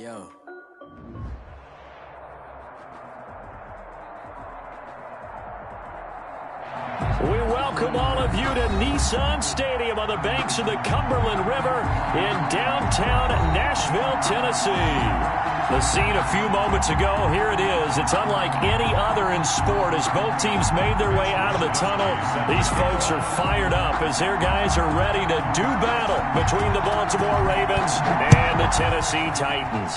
yo. We welcome all of you to Nissan Stadium on the banks of the Cumberland River in downtown Nashville, Tennessee. The scene a few moments ago, here it is. It's unlike any other in sport as both teams made their way out of the tunnel. These folks are fired up as their guys are ready to do battle between the Baltimore Ravens and the Tennessee Titans.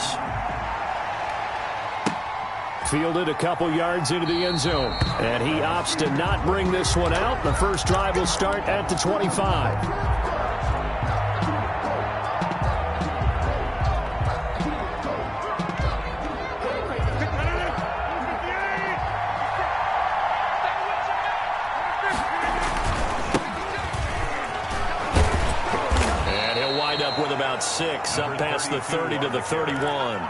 Fielded a couple yards into the end zone. And he opts to not bring this one out. The first drive will start at the 25. And he'll wind up with about 6 up past the 30 to the 31.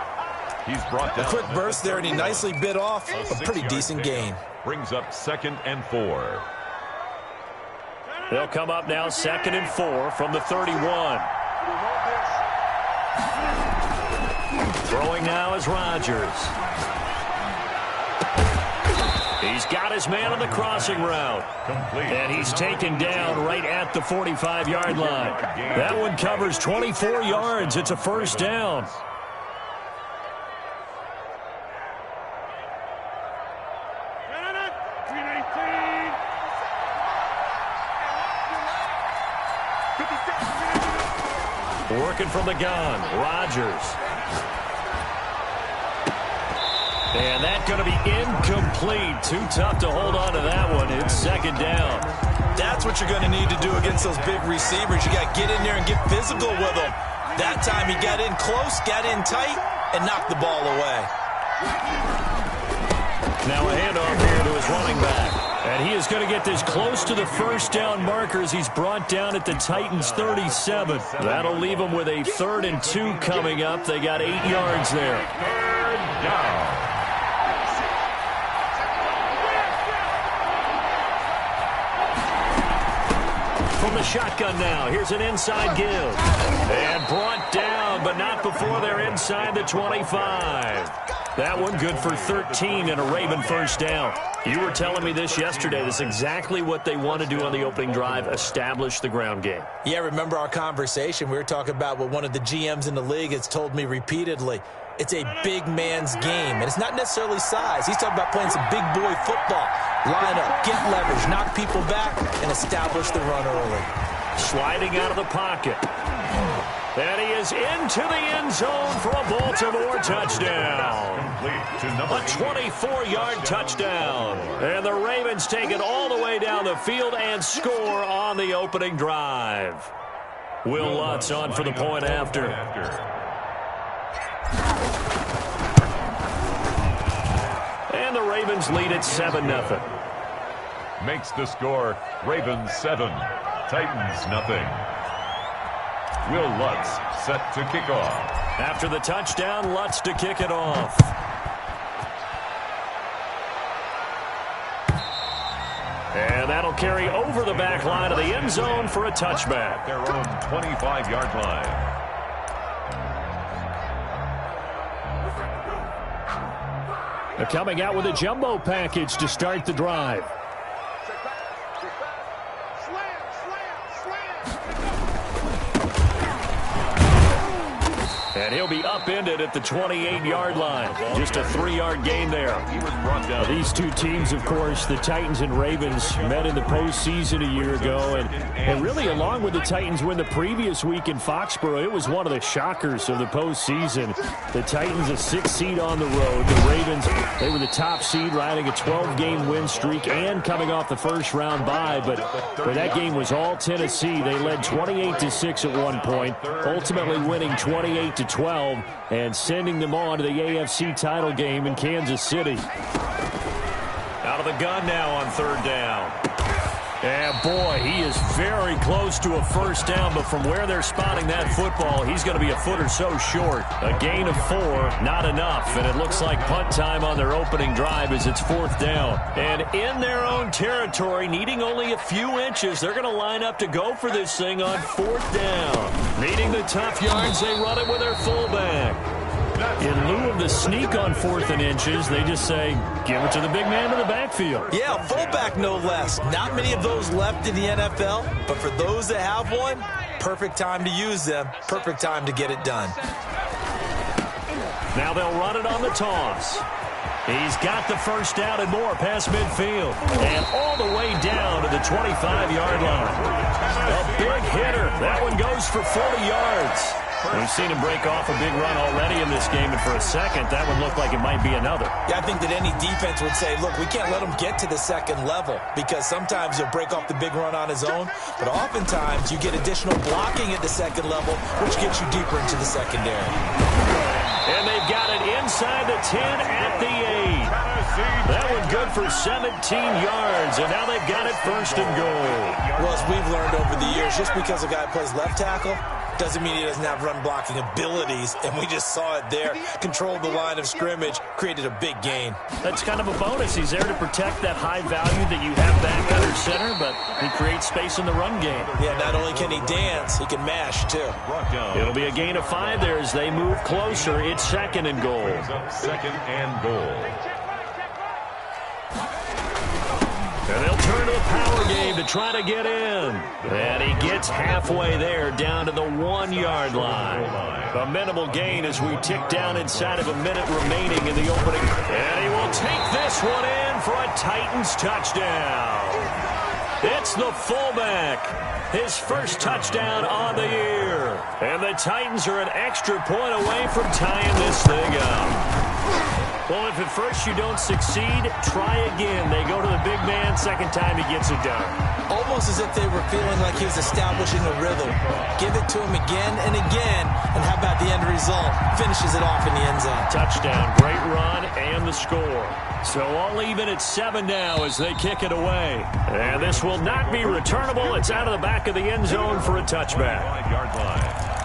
He's brought down a quick burst there, and he nicely bit off a pretty decent gain. Brings up 2nd and 4. They'll come up now 2nd and 4 from the 31. Throwing now is Rodgers. He's got his man on the crossing route. And he's taken down right at the 45-yard line. That one covers 24 yards. It's a first down. Working from the gun, Rodgers. And that's going to be incomplete. Too tough to hold on to that one. It's 2nd down. That's what you're going to need to do against those big receivers. You got to get in there and get physical with them. That time he got in close, got in tight, and knocked the ball away. Now a handoff here to his running back. And he is going to get this close to the first down marker as he's brought down at the Titans' 37. That'll leave him with a 3rd and 2 coming up. They got 8 yards there. 3rd down. From the shotgun now, here's an inside give. And brought down, but not before they're inside the 25. That one good for 13 and a Raven first down. You were telling me this yesterday. This is exactly what they want to do on the opening drive, establish the ground game. Yeah, remember our conversation. We were talking about what one of the GMs in the league has told me repeatedly. It's a big man's game, and it's not necessarily size. He's talking about playing some big boy football. Line up, get leverage, knock people back, and establish the run early. Sliding out of the pocket. And he is into the end zone for a Baltimore touchdown. A 24-yard touchdown. And the Ravens take it all the way down the field and score on the opening drive. Will Lutz on for the point after. And the Ravens lead at 7-0. Makes the score Ravens 7, Titans nothing. Will Lutz set to kick off. After the touchdown, Lutz to kick it off. And that'll carry over the back line of the end zone for a touchback. Their own 25-yard line. They're coming out with a jumbo package to start the drive. And he'll be upended at the 28-yard line. Just a 3-yard gain there. These two teams, of course, the Titans and Ravens, met in the postseason a year ago. And really, along with the Titans win the previous week in Foxborough, it was one of the shockers of the postseason. The Titans, a 6th seed on the road. The Ravens, they were the top seed, riding a 12-game win streak and coming off the first-round bye. But that game was all Tennessee. They led 28-6 at one point, ultimately winning 28-12 and sending them on to the AFC title game in Kansas City. Out of the gun now on 3rd down. And boy, he is very close to a first down, but from where they're spotting that football, he's going to be a foot or so short. A gain of 4, not enough, and it looks like punt time on their opening drive as it's 4th down. And in their own territory, needing only a few inches, they're going to line up to go for this thing on 4th down. Needing the tough yards, they run it with their fullback. In lieu of the sneak on 4th and inches, they just say, give it to the big man in the backfield. Yeah, fullback no less. Not many of those left in the NFL, but for those that have one, perfect time to use them, perfect time to get it done. Now they'll run it on the toss. He's got the first down and more past midfield. And all the way down to the 25-yard line. A big hitter. That one goes for 40 yards. We've seen him break off a big run already in this game, and for a second, that would look like it might be another. Yeah, I think that any defense would say, look, we can't let him get to the second level, because sometimes he'll break off the big run on his own, but oftentimes you get additional blocking at the second level, which gets you deeper into the secondary. And they've got it inside the 10 at the 8. That one good for 17 yards, and now they've got it first and goal. Well, as we've learned over the years, just because a guy plays left tackle doesn't mean he doesn't have run-blocking abilities, and we just saw it there. Controlled the line of scrimmage, created a big gain. That's kind of a bonus. He's there to protect that high value that you have back under center, but he creates space in the run game. Yeah, not only can he dance, he can mash, too. It'll be a gain of 5 there as they move closer. It's second and goal. Second and goal. And they'll turn to the power game to try to get in. And he gets halfway there, down to the 1-yard line. A minimal gain as we tick down inside of a minute remaining in the opening. And he will take this one in for a Titans touchdown. It's the fullback. His first touchdown on the year. And the Titans are an extra point away from tying this thing up. Well, if at first you don't succeed, try again. They go to the big man. Second time he gets it done. Almost as if they were feeling like he was establishing a rhythm. Give it to him again and again. And how about the end result? Finishes it off in the end zone. Touchdown, great run, and the score. So all even at 7 now as they kick it away. And this will not be returnable. It's out of the back of the end zone for a touchback. 5-yard line.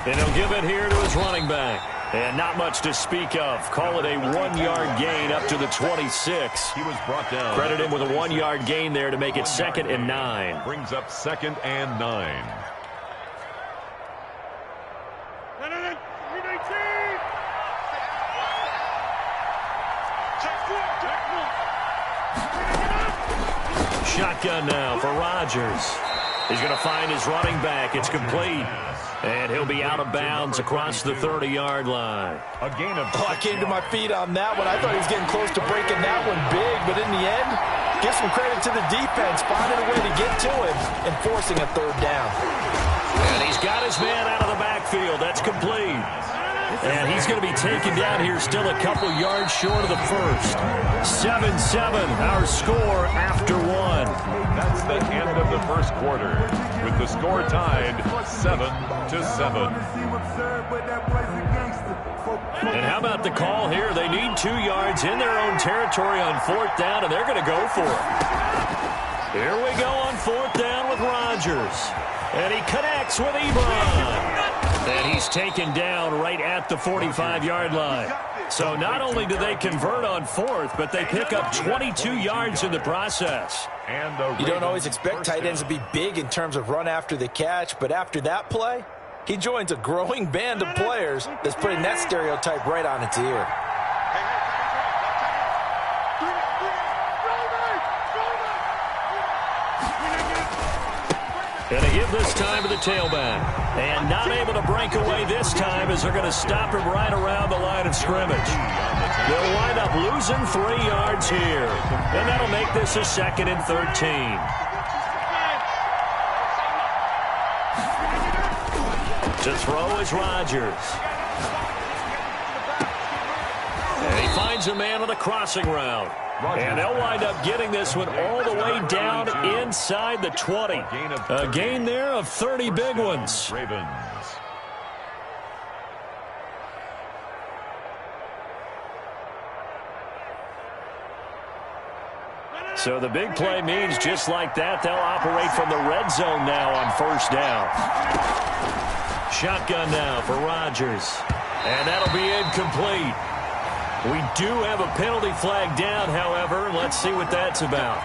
And he'll give it here to his running back. And not much to speak of. Call it a 1-yard gain up to the 26. He was brought down. Credit him with a 1-yard gain there to make it second and 9. Brings up second and 9. Shotgun now for Rodgers. He's going to find his running back. It's complete. And he'll be out of bounds across the 30-yard line. A gain of... I came to my feet on that one. I thought he was getting close to breaking that one big, but in the end, give some credit to the defense, finding a way to get to him and forcing a third down. And he's got his man out of the backfield. That's complete. And he's going to be taken down here still a couple yards short of the first. 7-7, our score after 1. That's the end of the first quarter, with the score tied 7-7. And how about the call here? They need 2 yards in their own territory on 4th down, and they're going to go for it. Here we go on 4th down with Rodgers. And he connects with Ebron. And he's taken down right at the 45-yard line. So not only do they convert on 4th, but they pick up 22 yards in the process. You don't always expect tight ends to be big in terms of run after the catch, but after that play, he joins a growing band of players that's putting that stereotype right on its ear. And they give this time to the tailback. And not able to break away this time as they're going to stop him right around the line of scrimmage. They'll wind up losing 3 yards here. And that'll make this a 2nd and 13. To throw is Rodgers. And he finds a man on the crossing route. And they'll wind up getting this one all the way down inside the 20. A gain there of 30 big ones. Ravens. So the big play means just like that, they'll operate from the red zone now on 1st down. Shotgun now for Rodgers. And that'll be incomplete. We do have a penalty flag down, however. Let's see what that's about.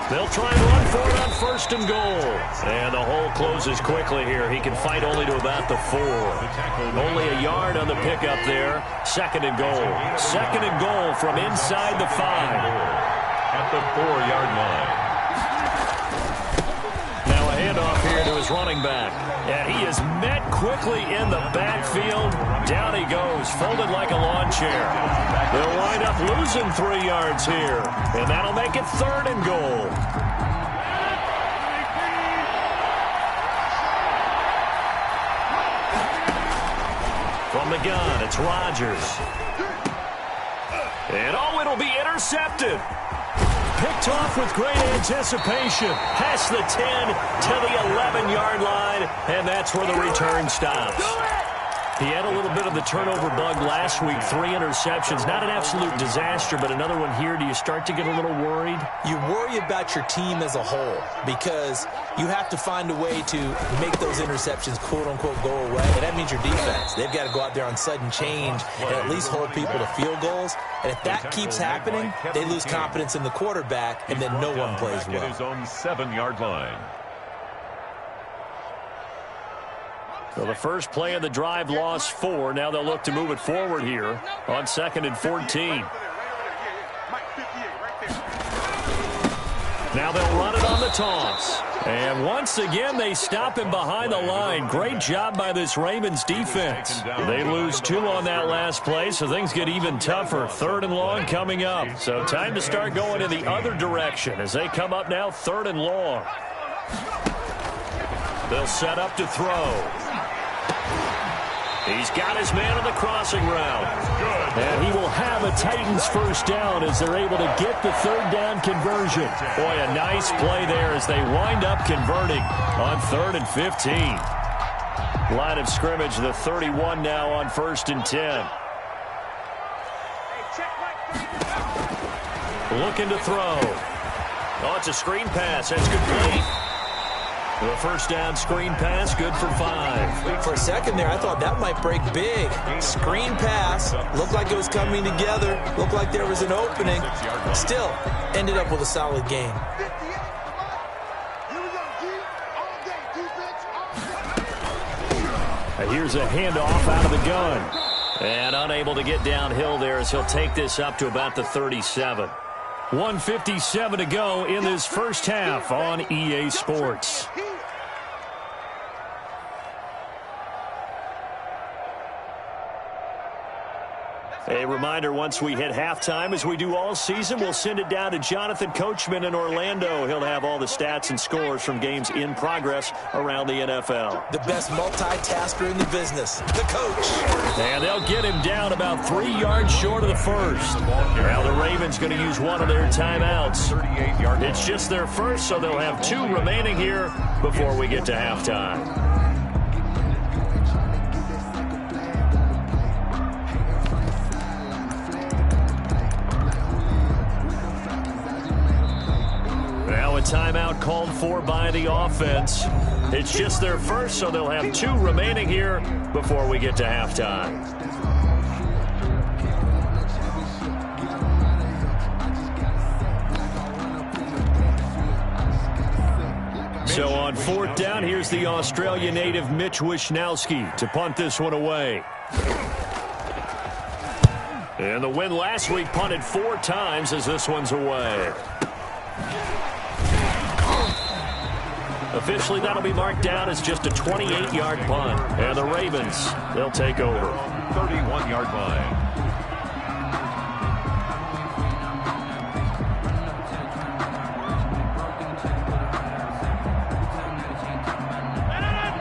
They'll try and run for it on 1st and goal. And the hole closes quickly here. He can fight only to about the 4. Only a yard on the pickup there. 2nd and goal. 2nd and goal from inside the 5. At the 4-yard line. Now a handoff here to his running back. And he is met quickly in the backfield. Down he goes, folded like a lawn chair. They'll wind up losing 3 yards here. And that'll make it 3rd and goal. From the gun, it's Rodgers. And oh, it'll be intercepted. Picked off with great anticipation. Past the 10 to the 11-yard line, and that's where the return stops. He had a little bit of the turnover bug last week, 3 interceptions. Not an absolute disaster, but another one here. Do you start to get a little worried? You worry about your team as a whole because you have to find a way to make those interceptions, quote-unquote, go away. And that means your defense. They've got to go out there on sudden change and at least hold people to field goals. And if that keeps happening, they lose confidence in the quarterback, and then no one plays well. At his own 7-yard line. So the first play of the drive lost 4. Now they'll look to move it forward here on 2nd and 14. Now they'll run it on the toss. And once again, they stop him behind the line. Great job by this Ravens defense. They lose 2 on that last play, so things get even tougher. 3rd and long coming up. So time to start going in the other direction as they come up now 3rd and long. They'll set up to throw. He's got his man on the crossing route. And he will have a Titans first down as they're able to get the 3rd down conversion. Boy, a nice play there as they wind up converting on 3rd and 15. Line of scrimmage, the 31 now on 1st and 10. Looking to throw. Oh, it's a screen pass. That's good play. The first down screen pass, good for 5. For a second there, I thought that might break big. Screen pass, looked like it was coming together, looked like there was an opening. Still, ended up with a solid game. Here's a handoff out of the gun. And unable to get downhill there as he'll take this up to about the 37. 1:57 to go in this first half on EA Sports. A reminder, once we hit halftime, as we do all season, we'll send it down to Jonathan Coachman in Orlando. He'll have all the stats and scores from games in progress around the NFL. The best multitasker in the business, the coach. And they'll get him down about 3 yards short of the first. Now the Ravens going to use one of their timeouts. It's just their first, so they'll have 2 remaining here before we get to halftime. Timeout called for by the offense. It's just their first, so they'll have 2 remaining here before we get to halftime. So on 4th down, here's the Australia native Mitch Wishnowsky to punt this one away. And the win last week punted 4 times as this one's away. Officially, that'll be marked down as just a 28-yard punt. And the Ravens, they'll take over. 31-yard line.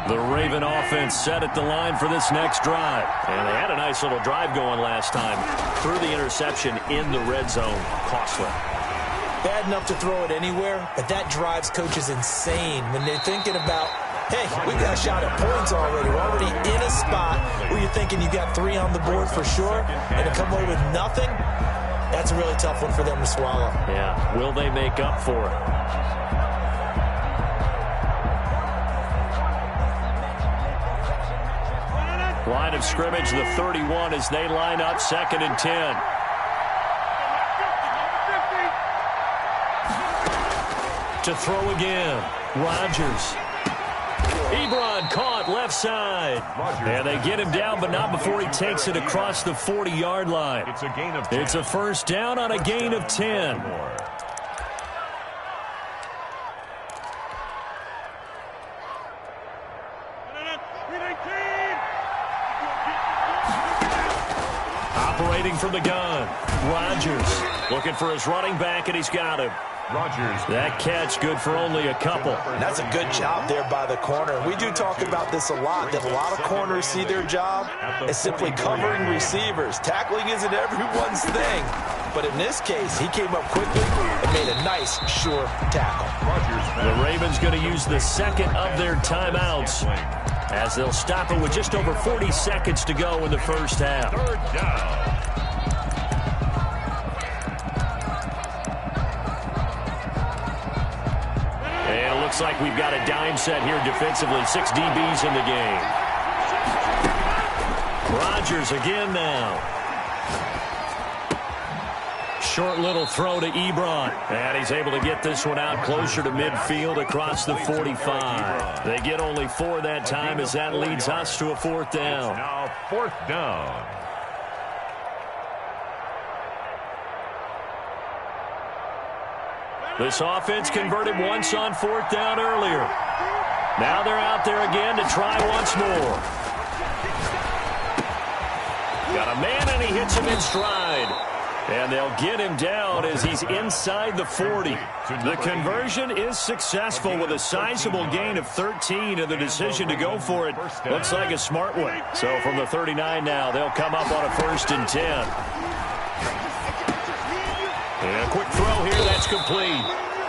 The Raven offense set at the line for this next drive. And they had a nice little drive going last time. Threw the interception in the red zone. Costly. Bad enough to throw it anywhere, but that drives coaches insane when they're thinking about, hey, we got a shot at points already. We're already in a spot where you're thinking you got 3 on the board for sure, and to come away with nothing, that's a really tough one for them to swallow. Yeah, will they make up for it? line of scrimmage, the 31, as they line up 2nd and 10. To throw again, Rodgers. Ebron caught left side. And they get him down, but not before he takes it across the 40-yard line. It's a gain of 10. It's a first down on a gain of 10. Operating from the gun, Rodgers looking for his running back, and he's got him. Rodgers. That catch good for only a couple. That's a good job there by the corner. We do talk about this a lot, that a lot of corners see their job as simply covering receivers. Tackling isn't everyone's thing. But in this case, he came up quickly and made a nice, sure tackle. The Ravens going to use the second of their timeouts as they'll stop it with just over 40 seconds to go in the first half. 3rd down. And it looks like we've got a dime set here defensively. 6 DBs in the game. Rodgers again now. Short little throw to Ebron. And he's able to get this one out closer to midfield across the 45. They get only 4 that time as that leads us to a 4th down. Now 4th down. This offense converted once on 4th down earlier. Now they're out there again to try once more. Got a man, and he hits him in stride. And they'll get him down as he's inside the 40. The conversion is successful with a sizable gain of 13, and the decision to go for it looks like a smart one. So from the 39 now, they'll come up on a 1st and 10. And a quick throw here, that's complete.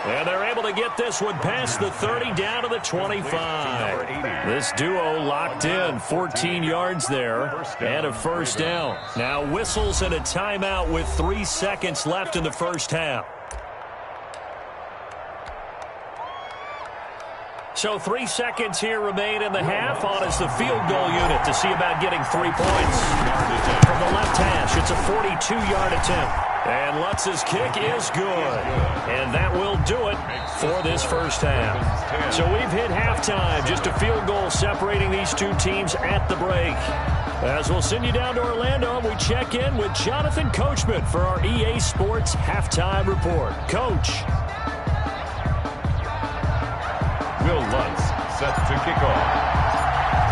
And they're able to get this one past the 30 down to the 25. This duo locked in, 14 yards there, and a first down. Now whistles and a timeout with 3 seconds left in the first half. So 3 seconds here remain in the half. On is the field goal unit to see about getting 3 points. From the left hash, it's a 42-yard attempt. And Lutz's kick is good. And that will do it for this first half. So we've hit halftime. Just a field goal separating these two teams at the break. As we'll send you down to Orlando, we check in with Jonathan Coachman for our EA Sports Halftime Report. Coach. Will Lutz set to kick off.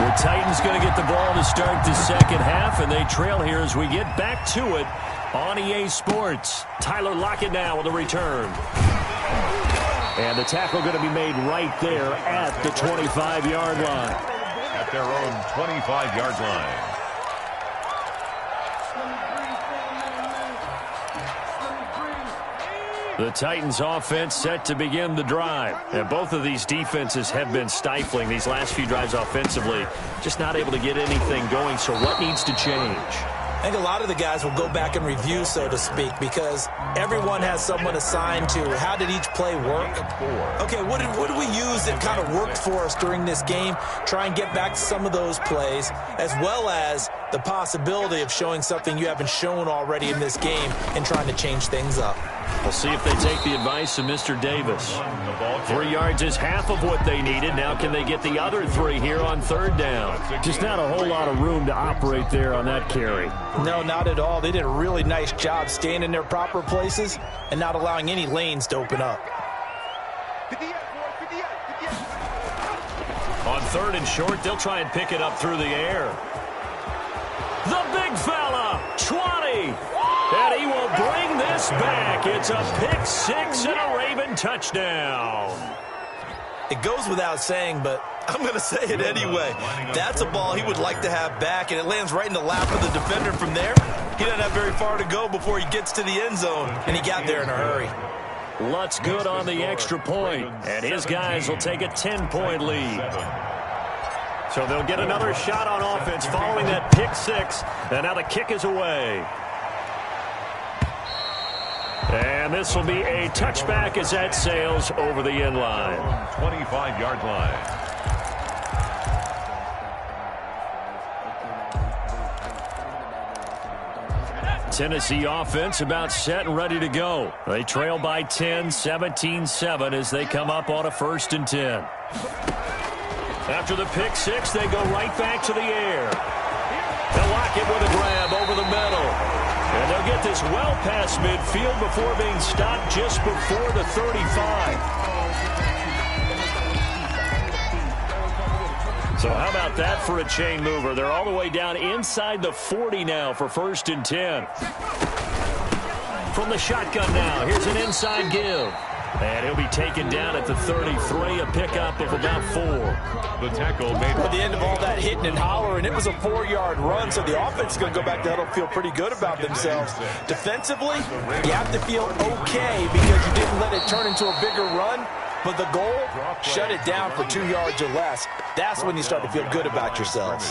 The Titans going to get the ball to start the second half, and they trail here as we get back to it on EA Sports. Tyler Lockett now with a return. And the tackle going to be made right there at the 25-yard line. At their own 25-yard line. The Titans offense set to begin the drive. And both of these defenses have been stifling these last few drives offensively. Just not able to get anything going. So what needs to change? I think a lot of the guys will go back and review, so to speak, because everyone has someone assigned to how did each play work. Okay, what did we use that kind of worked for us during this game? Try and get back to some of those plays, as well as the possibility of showing something you haven't shown already in this game and trying to change things up. We'll see if they take the advice of Mr. Davis. 3 yards is half of what they needed. Now can they get the other 3 here on third down? Just not a whole lot of room to operate there on that carry. No, not at all. They did a really nice job staying in their proper places and not allowing any lanes to open up. On 3rd and short, they'll try and pick it up through the air. The big fella, 20. And he will bring this back. It's a pick 6 and a Raven touchdown. It goes without saying, but I'm going to say it anyway. That's a ball he would like to have back, and it lands right in the lap of the defender from there. He doesn't have very far to go before he gets to the end zone, and he got there in a hurry. Lutz good on the extra point, and his guys will take a 10-point lead. So they'll get another shot on offense following that pick 6, and now the kick is away. And this will be a touchback as that sails over the end line. 25-yard line. Tennessee offense about set and ready to go. They trail by 10, 17-7 as they come up on a 1st and 10. After the pick six, they go right back to the air. They'll lock it with a grab over the middle. And they'll get this well past midfield before being stopped just before the 35. So how about that for a chain mover? They're all the way down inside the 40 now for 1st and 10. From the shotgun now, here's an inside give. And he'll be taken down at the 33, a pickup of about 4. The tackle made at the end of all that hitting and hollering, it was a 4-yard run, so the offense is going to go back to huddle, feel pretty good about themselves. Defensively, you have to feel okay because you didn't let it turn into a bigger run. But the goal, shut it down for 2 yards or less. That's when you start to feel good about yourselves.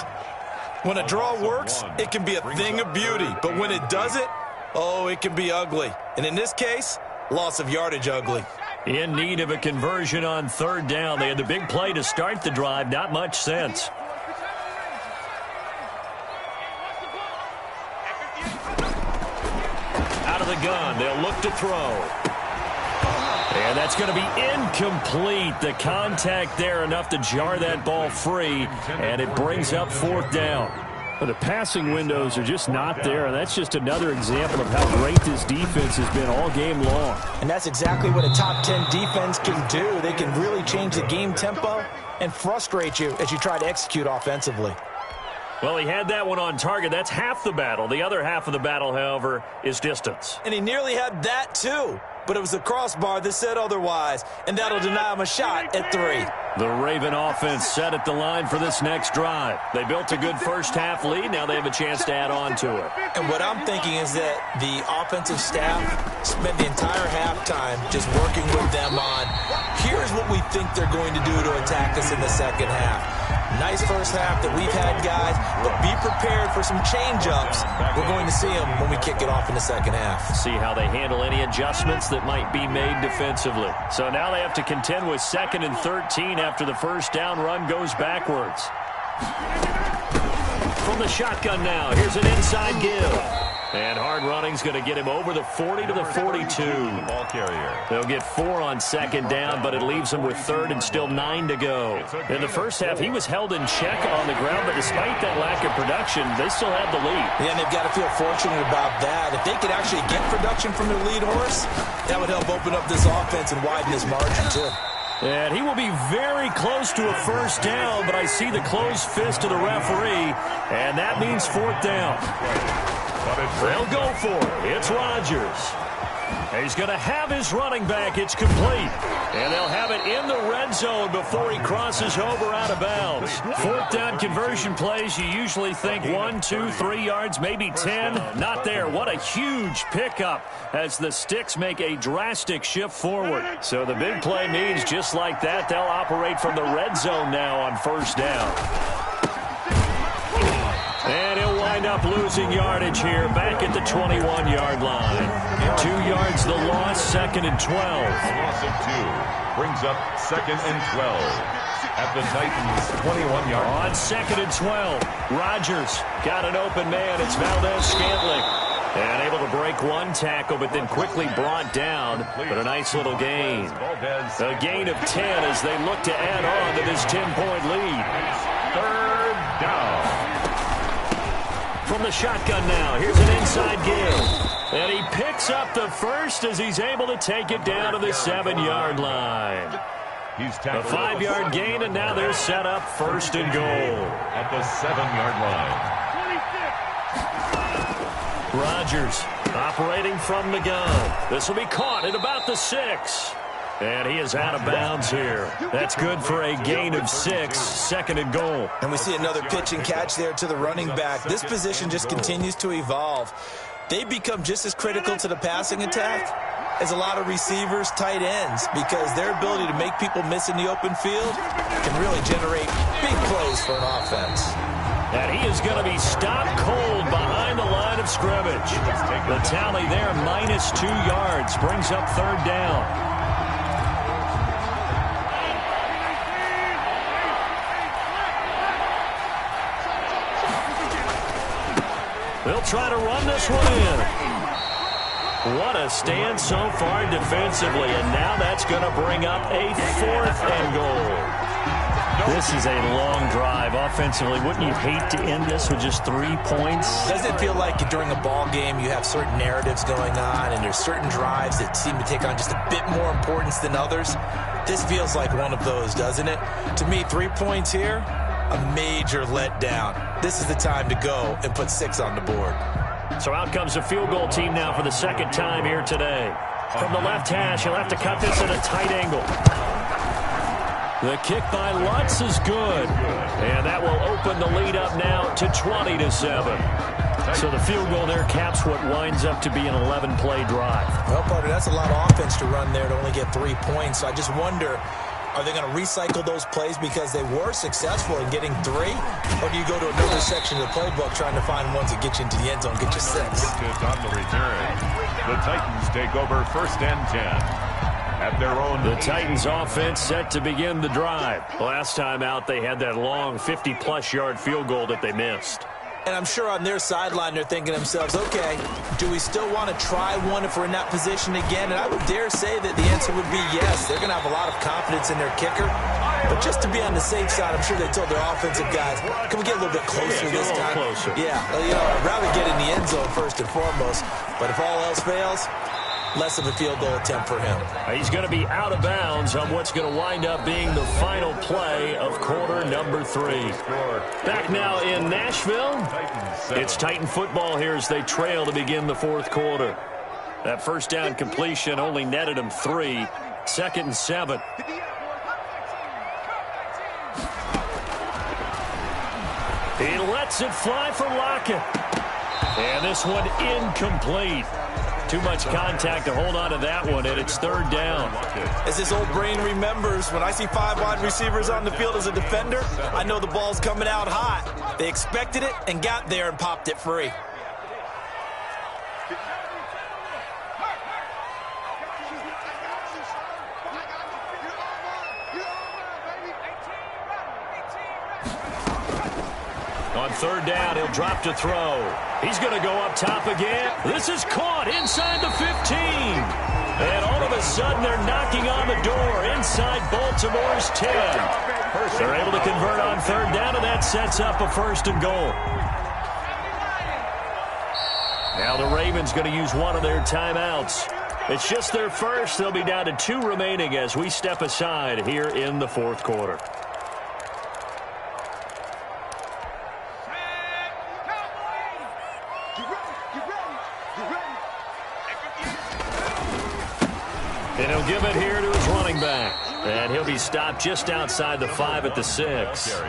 When a draw works, it can be a thing of beauty. But when it doesn't, oh, it can be ugly. And in this case, loss of yardage ugly. In need of a conversion on 3rd down. They had the big play to start the drive. Not much sense. Out of the gun, they'll look to throw. And that's going to be incomplete. The contact there enough to jar that ball free, and it brings up 4th down. But the passing windows are just not there, and that's just another example of how great this defense has been all game long. And that's exactly what a top 10 defense can do. They can really change the game tempo and frustrate you as you try to execute offensively. Well, he had that one on target. That's half the battle. The other half of the battle, however, is distance. And he nearly had that, too. But it was the crossbar that said otherwise, and that'll deny him a shot at 3. The Raven offense set at the line for this next drive. They built a good first-half lead. Now they have a chance to add on to it. And what I'm thinking is that the offensive staff spent the entire halftime just working with them on, here's what we think they're going to do to attack us in the second half. Nice first half that we've had, guys, but be prepared for some change-ups. We're going to see them when we kick it off in the second half. See how they handle any adjustments that might be made defensively. So now they have to contend with 2nd and 13 after the first down run goes backwards. From the shotgun now, here's an inside give. And hard running's going to get him over the 40 to the 42. Ball carrier. They'll get 4 on 2nd down, but it leaves them with 3rd and still 9 to go. In the first half, he was held in check on the ground, but despite that lack of production, they still have the lead. Yeah, and they've got to feel fortunate about that. If they could actually get production from their lead horse, that would help open up this offense and widen this margin, too. And he will be very close to a first down, but I see the closed fist of the referee, and that means 4th down. They'll go for it. It's Rodgers. He's going to have his running back. It's complete. And they'll have it in the red zone before he crosses over out of bounds. 4th down conversion plays, you usually think 1, 2, 3 yards, maybe 10. Not there. What a huge pickup as the Sticks make a drastic shift forward. So the big play means just like that, they'll operate from the red zone now on 1st down. And he'll wind up losing yardage here back at the 21-yard line. 2 yards the loss, 2nd and 12. A loss of 2 brings up 2nd and 12 at the Titans' 21-yard line. On 2nd and 12, Rodgers got an open man. It's Valdez-Scantling. And able to break one tackle, but then quickly brought down. But a nice little gain. A gain of 10 as they look to add on to this 10-point lead. 3rd down. From the shotgun now, here's an inside give. And he picks up the first as he's able to take it down to the 7-yard line. He's A 5-yard gain, and now they're set up 1st and goal. At the 7-yard line. Rodgers operating from the gun. This will be caught at about the 6. And he is out of bounds here. That's good for a gain of 6, 2nd and goal. And we see another pitch and catch there to the running back. This position just continues to evolve. They become just as critical to the passing attack as a lot of receivers, tight ends, because their ability to make people miss in the open field can really generate big plays for an offense. And he is going to be stopped cold behind the line of scrimmage. The tally there, minus 2 yards, brings up 3rd down. They'll try to run this one in. What a stand so far defensively, and now that's going to bring up a 4th and goal. This is a long drive offensively. Wouldn't you hate to end this with just 3 points? Doesn't it feel like during a ball game you have certain narratives going on and there's certain drives that seem to take on just a bit more importance than others? This feels like one of those, doesn't it? To me, 3 points here, a major letdown. This is the time to go and put 6 on the board. So out comes a field goal team now for the 2nd time here today. From the left hash, he'll have to cut this at a tight angle. The kick by Lutz is good. And that will open the lead up now to 20-7. So the field goal there caps what winds up to be an 11-play drive. Well, partner, that's a lot of offense to run there to only get 3 points. So I just wonder, are they going to recycle those plays because they were successful in getting 3? Or do you go to another section of the playbook trying to find ones that get you into the end zone, get you 6? On the return, the Titans take over 1st and 10. At their own. The Titans offense set to begin the drive. Last time out, they had that long 50-plus yard field goal that they missed. And I'm sure on their sideline, they're thinking to themselves, okay, do we still want to try one if we're in that position again? And I would dare say that the answer would be yes. They're going to have a lot of confidence in their kicker. But just to be on the safe side, I'm sure they told their offensive guys, can we get a little bit closer this time? Closer. Yeah, I'd rather get in the end zone first and foremost. But if all else fails, less of a field goal attempt for him. He's going to be out of bounds on what's going to wind up being the final play of quarter number 3. Back now in Nashville, it's Titan football here as they trail to begin the 4th quarter. That first down completion only netted him 3. 2nd and 7. He lets it fly for Lockett. And this one incomplete. Too much contact to hold on to that one, and it's 3rd down. As this old brain remembers, when I see 5 wide receivers on the field as a defender, I know the ball's coming out hot. They expected it and got there and popped it free. On 3rd down, he'll drop to throw. He's going to go up top again. This is caught inside the 15. And all of a sudden, they're knocking on the door inside Baltimore's 10. They're able to convert on 3rd down, and that sets up a 1st and goal. Now the Ravens going to use one of their timeouts. It's just their first. They'll be down to 2 remaining as we step aside here in the 4th quarter. And he'll give it here to his running back. And he'll be stopped just outside the 5 at the 6.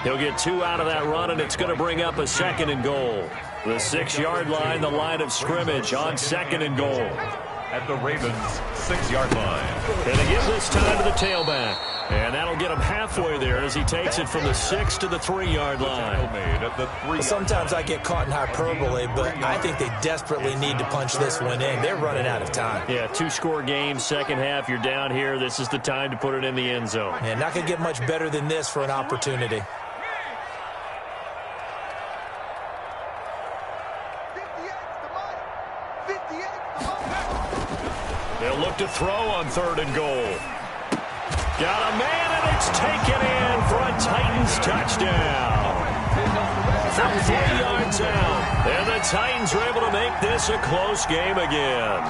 He'll get 2 out of that run, and it's going to bring up a 2nd and goal. The 6-yard line, the line of scrimmage on 2nd and goal. At the Ravens' 6-yard line. And they give this time to the tailback. And that'll get him halfway there as he takes it from the 6 to the 3-yard line. Sometimes I get caught in hyperbole, but I think they desperately need to punch this one in. They're running out of time. Yeah, 2-score game, second half, you're down here. This is the time to put it in the end zone. And not going to get much better than this for an opportunity. They'll look to throw on 3rd and goal. Got a man, and it's taken in for a Titans touchdown. From 3 yards out. And the Titans are able to make this a close game again.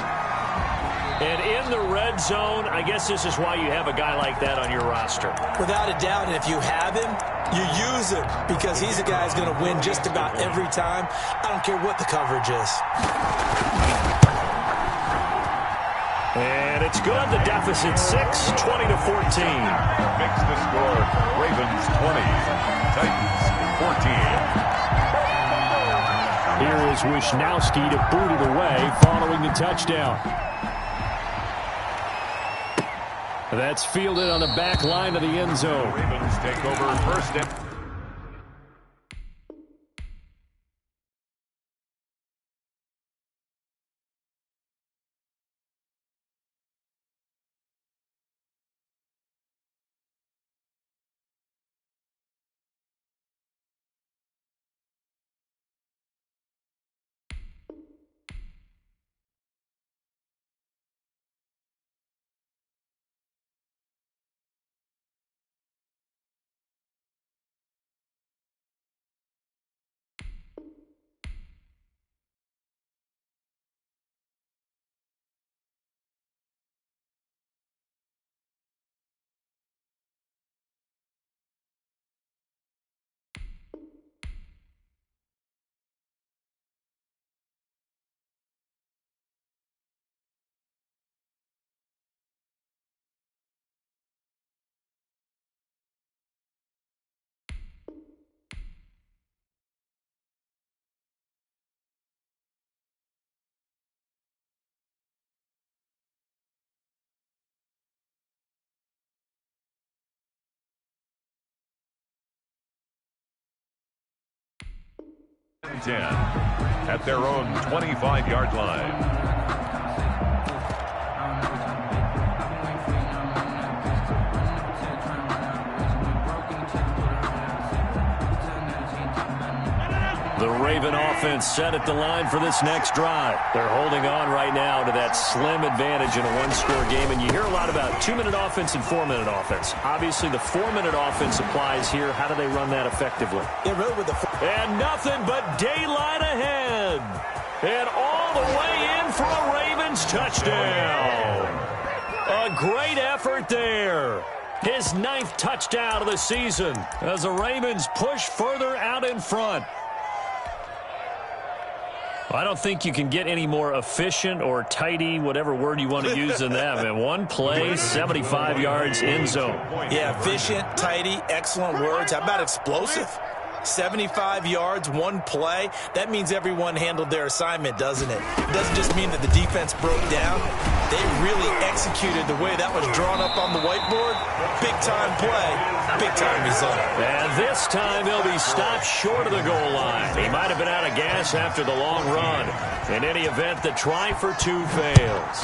And in the red zone, I guess this is why you have a guy like that on your roster. Without a doubt, and if you have him, you use him because he's a guy who's going to win just about every time. I don't care what the coverage is. And it's good. The deficit 6, 20-14. Makes the score Ravens 20, Titans 14. Here is Wisnowski to boot it away following the touchdown. That's fielded on the back line of the end zone. Ravens take over 1st and and 10 at their own 25-yard line. The Raven offense set at the line for this next drive. They're holding on right now to that slim advantage in a one-score game. And you hear a lot about 2-minute offense and 4-minute offense. Obviously, the 4-minute offense applies here. How do they run that effectively? Yeah, really with the and nothing but daylight ahead. And all the way in for a Ravens touchdown. A great effort there. His 9th touchdown of the season as the Ravens push further out in front. I don't think you can get any more efficient or tidy, whatever word you want to use in that. Man, one play, 75 yards in zone. Yeah, efficient, tidy, excellent words. How about explosive? 75 yards, one play. That means everyone handled their assignment, doesn't it? It doesn't just mean that the defense broke down. They really executed the way that was drawn up on the whiteboard. Big-time play, big-time result. And this time he'll be stopped short of the goal line. He might have been out of gas after the long run. In any event, the try for 2 fails.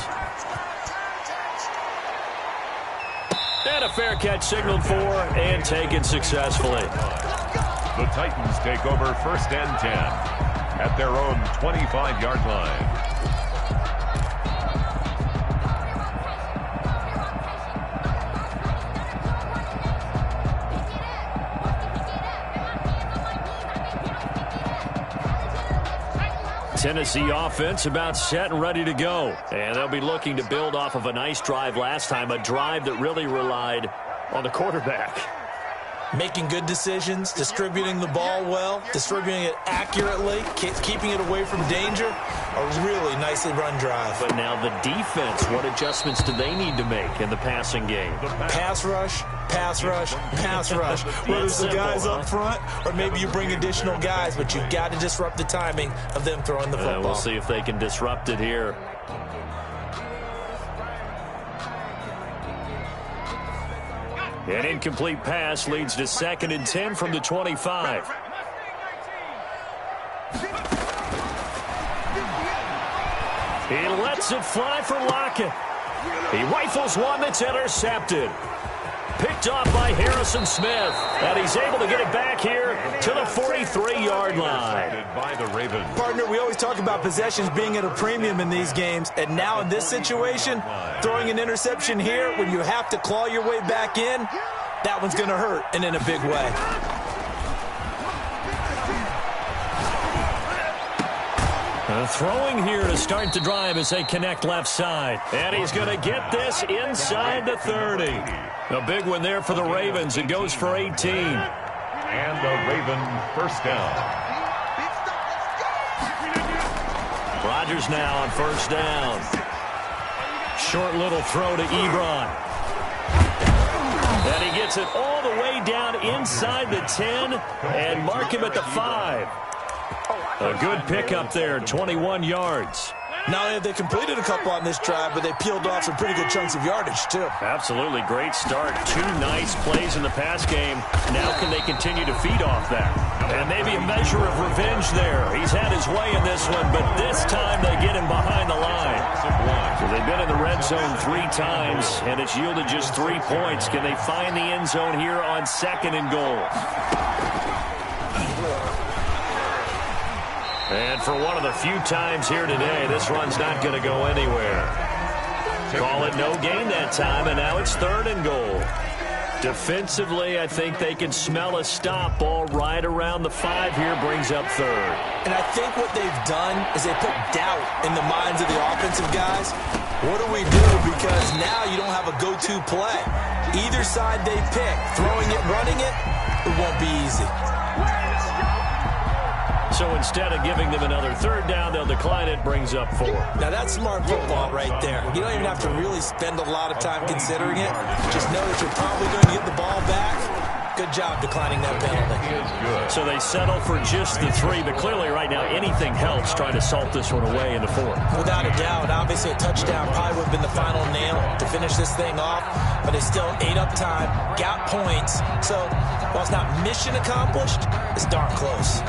And a fair catch signaled for and taken successfully. The Titans take over 1st and 10 at their own 25-yard line. Tennessee offense about set and ready to go. And they'll be looking to build off of a nice drive last time, a drive that really relied on the quarterback. Making good decisions, distributing the ball well, distributing it accurately, keeping it away from danger. A really nicely run drive. But now the defense, what adjustments do they need to make in the passing game? Pass rush, pass rush, pass rush. Whether it's the guys up front or maybe you bring additional guys, but you've got to disrupt the timing of them throwing the football. We'll see if they can disrupt it here. An incomplete pass leads to 2nd and 10 from the 25. He lets it fly for Lockett. He rifles one that's intercepted. Picked off by Harrison Smith. And he's able to get it back here to the 43-yard line. By the Ravens. Partner, we always talk about possessions being at a premium in these games. And now in this situation, throwing an interception here when you have to claw your way back in, that one's going to hurt, and in a big way. Throwing here to start the drive as they connect left side. And he's going to get this inside the 30. A big one there for the Ravens. It goes for 18. And the Raven 1st down. Rodgers now on 1st down. Short little throw to Ebron. And he gets it all the way down inside the 10 and mark him at the 5. A good pickup there, 21 yards. Not only have they completed a couple on this drive, but they peeled off some pretty good chunks of yardage, too. Absolutely great start. 2 nice plays in the pass game. Now can they continue to feed off that? And maybe a measure of revenge there. He's had his way in this one, but this time they get him behind the line. So they've been in the red zone 3 times, and it's yielded just 3 points. Can they find the end zone here on 2nd and goal? And for one of the few times here today, this run's not going to go anywhere. Call it no gain that time, and now it's 3rd and goal. Defensively, I think they can smell a stop ball right around the 5 here, brings up 3rd. And I think what they've done is they put doubt in the minds of the offensive guys. What do we do? Because now you don't have a go-to play. Either side they pick, throwing it, running it, it won't be easy. So instead of giving them another 3rd down, they'll decline it, brings up 4. Now that's smart football right there. You don't even have to really spend a lot of time considering it. Just know that you're probably going to get the ball back. Good job declining that penalty. So they settle for just the 3, but clearly right now anything helps trying to salt this one away in the 4th. Without a doubt. Obviously a touchdown probably would have been the final nail to finish this thing off, but they still ate up time, got points. So while it's not mission accomplished, it's darn close.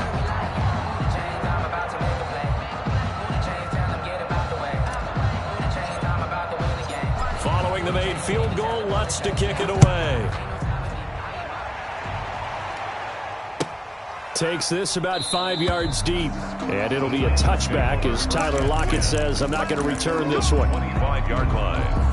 field goal. Lutz to kick it away. Takes this about 5 yards deep. And it'll be a touchback as Tyler Lockett says, I'm not going to return this one. 25-yard line.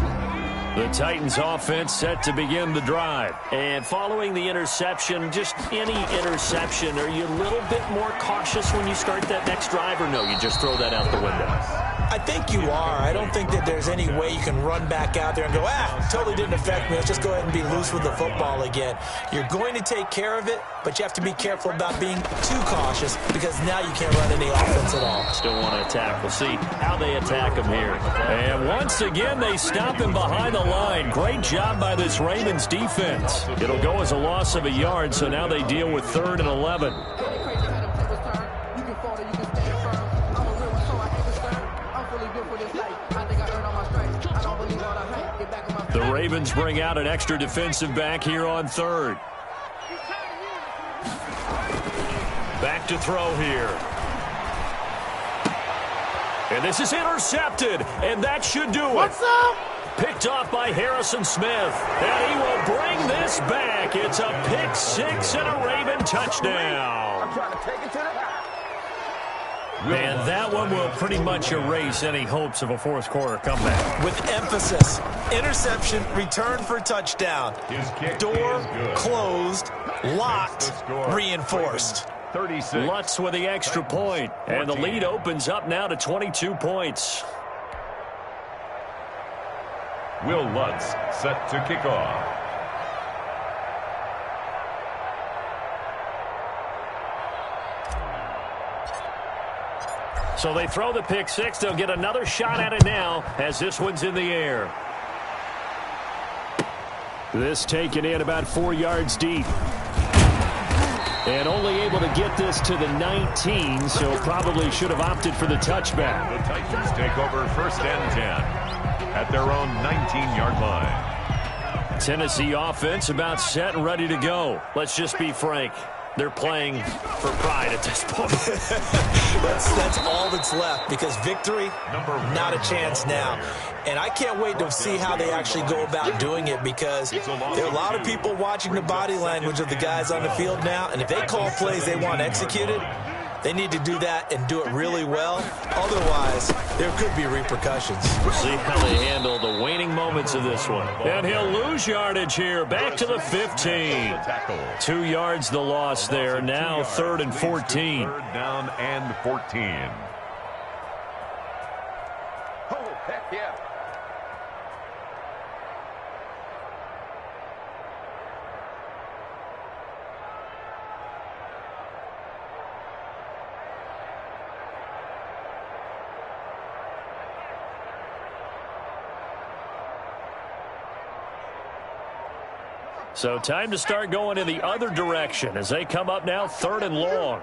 The Titans offense set to begin the drive. And following the interception, just any interception, are you a little bit more cautious when you start that next drive, or no, you just throw that out the window? I think you are. I don't think that there's any way you can run back out there and go, totally didn't affect me. Let's just go ahead and be loose with the football again. You're going to take care of it, but you have to be careful about being too cautious because now you can't run any offense at all. Still want to attack. We'll see how they attack him here. And once again, they stop him behind the line. Great job by this Ravens defense. It'll go as a loss of a yard, so now they deal with 3rd and 11. The Ravens bring out an extra defensive back here on 3rd. Back to throw here. And this is intercepted, and that should do it. What's up? Picked off by Harrison Smith, and he will bring this back. It's a pick 6 and a Raven touchdown. I'm trying to take it to the house. And that one will pretty much erase any hopes of a fourth quarter comeback. With emphasis, interception, return for touchdown. Door closed, locked, reinforced. 36. Lutz with the extra point, and the lead opens up now to 22 points. Will Lutz set to kick off. So they throw the pick 6. They'll get another shot at it now as this one's in the air. This taken in about 4 yards deep. And only able to get this to the 19, so probably should have opted for the touchback. The Titans take over 1st and 10 at their own 19-yard line. Tennessee offense about set and ready to go. Let's just be frank. They're playing for pride at this point. That's all that's left because victory, not a chance now. And I can't wait to see how they actually go about doing it because there are a lot of people watching the body language of the guys on the field now. And if they call plays they want executed, they need to do that and do it really well. Otherwise, there could be repercussions. We'll see how they handle the waning moments of this one. And he'll lose yardage here. Back to the 15. 2 yards the loss there. Now 3rd and 14. 3rd down and 14. Oh, heck yeah. So time to start going in the other direction as they come up now 3rd and long.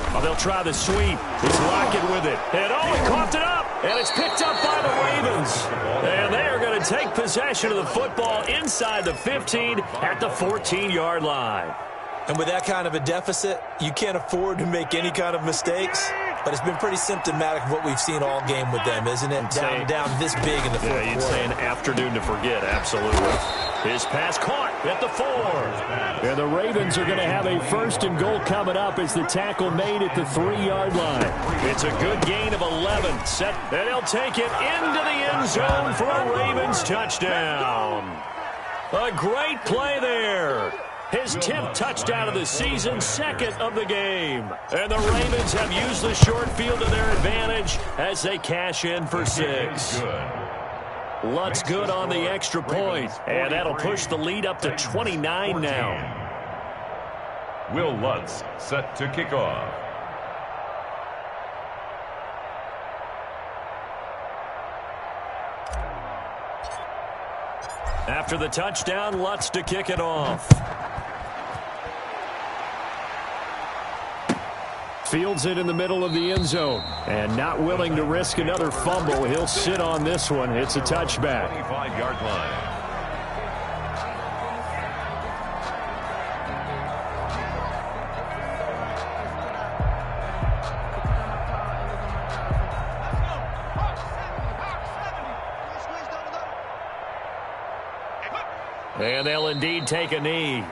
Oh, they'll try the sweep. It's Lockett with it. And he coughed it up. And it's picked up by the Ravens. And they are going to take possession of the football inside the 15 at the 14-yard line. And with that kind of a deficit, you can't afford to make any kind of mistakes. But it's been pretty symptomatic of what we've seen all game with them, isn't it? Down this big in the fourth quarter. You'd say an afternoon to forget, absolutely. His pass caught at the 4. And the Ravens are going to have a 1st and goal coming up as the tackle made at the 3-yard line. It's a good gain of 11. Set, and he'll take it into the end zone for a Ravens touchdown. A great play there. His 10th touchdown of the season, 2nd of the game. And the Ravens have used the short field to their advantage as they cash in for 6. Lutz good on the extra point, and that'll push the lead up to 29 now. Will Lutz set to kick off. After the touchdown, Lutz to kick it off. Fields it in the middle of the end zone. And not willing to risk another fumble. He'll sit on this one. It's a touchback. 25-yard line. And they'll indeed take a knee.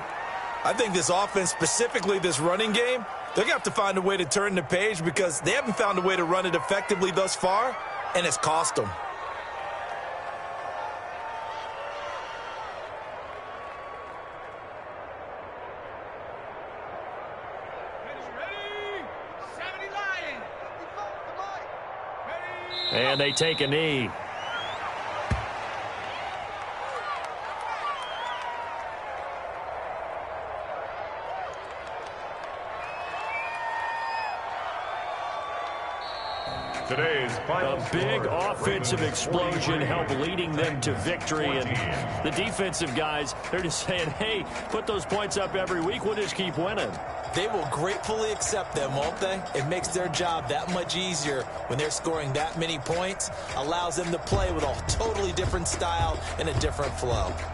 I think this offense, specifically this running game, they're going to have to find a way to turn the page because they haven't found a way to run it effectively thus far, and it's cost them. And they take a knee. Today's final A big score, offensive Ravens explosion 43, helped leading them to victory. And the defensive guys, they're just saying, hey, put those points up every week. We'll just keep winning. They will gratefully accept them, won't they? It makes their job that much easier when they're scoring that many points. Allows them to play with a totally different style and a different flow.